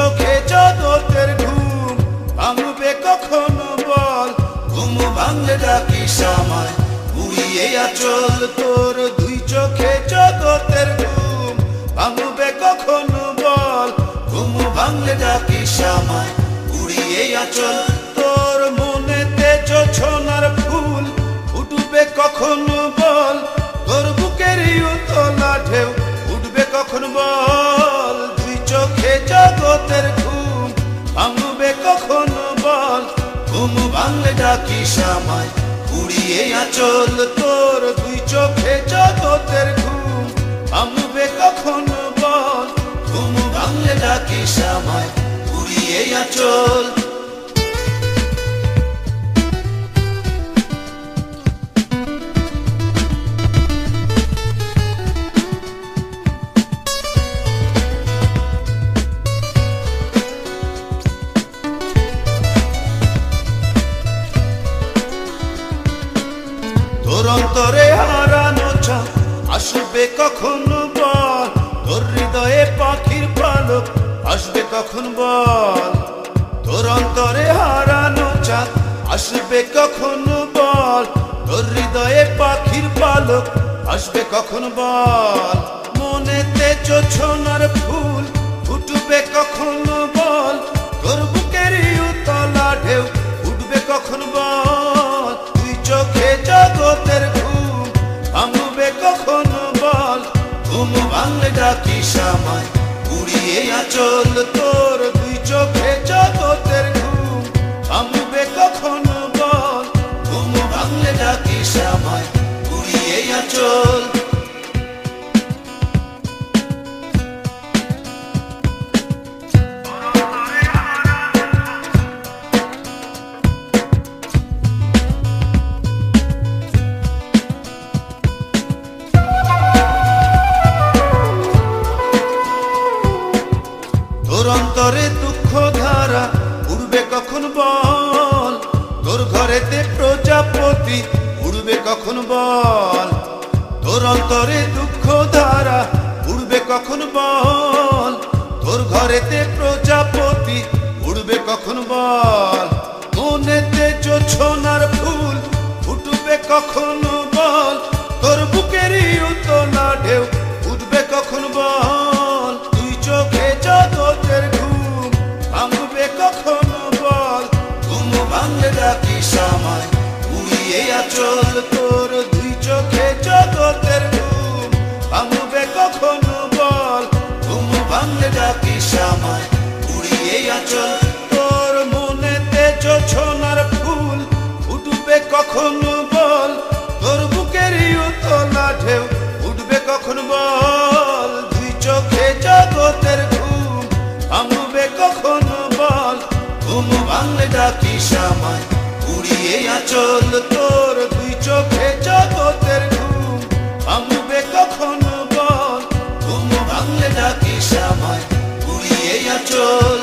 চোখে জগতের ঘুম ভাঙবে কখনো বল, ঘুম ভাঙলে ডাকিস আমায় উড়িয়ে আঁচল তোর। দুই চোখে জগতের ঘুম ভাঙবে কখনো বল, ঘুম ভাঙলে ডাকিস আমায় উড়িয়ে আঁচল তোর। মনেতে জোছনার ফুল ফুটবে কখনো বল, তোর বুকের উতলা ঢেউ উঠবে কখন বল। দুই চোখে জগতের ঘুম ভাঙবে কখনো বল, ঘুম ভাঙলে ডাকিস আমায় উড়িয়ে আঁচল তোর। দুই চোখে জগতের ঘুম ভাঙবে কখনো বল, ঘুম ভাঙলে ডাকিস আমায় উড়িয়ে আঁচল। তোর অন্তরে হারানো চাঁদ আসবে কখনো বল, তোর হৃদয়ে পাখির পালক আসবে কখন বল। তোর অন্তরে হারানো চাঁদ আসবে কখনো বল, তোর হৃদয়ে পাখির পালক আসবে কখন বল। মনেতে জোছনার ফুল ফুটবে কখনো বল, তোর বুকের উতলা ঢেউ উঠবে কখন বল। তুই চোখে জগতের ঘুম ভাঙবে কখনো বল, ঘুম ভাঙলে ডাকিস আমায় উড়িয়ে আঁচল তোর। দুই চোখে জগতের ঘুম ভাঙবে কখনো বল, ঘুম ভাঙলে ডাকিস আমায় উড়িয়ে আঁচল। তোর অন্তরে দুঃখ ধারা উড়বে কখন বল, তোর ঘরেতে প্রজাপতি উড়বে কখন বল। তোর অন্তরে দুঃখ ধারা উড়বে কখন বল, তোর ঘরেতে প্রজাপতি উড়বে কখন বল। মনেতে জোছনার ফুল ফুটবে কখনো বল, তোর বুকের উতলা ঢেউ উঠবে কখন বল। তুই চোখে জগতের ঘুম ভাঙবে কখনো বল, ঘুম ভাঙলে ডাকিস আমায় উড়িয়ে আঁচল তোর। দুই চোখে জগতের ঘুম ভাঙবে কখনো বল, ঘুম ভাঙলে ডাকিস আমায় উড়িয়ে আঁচল তোর। মনেতে জোছনার ফুল ফুটবে কখনো বল, তোর বুকের উতলা ঢেউ উঠবে কখন বল। দুই চোখে জগতের ঘুম ভাঙবে কখনো বল, ঘুম ভাঙলে ডাকিস আমায় উড়িয়ে আঁচল তোর। দুই চোখে জগতের ঘুম ভাঙবে কখনো বল, ঘুম ভাঙলে ডাকিস আমায় উড়িয়ে আঁচল।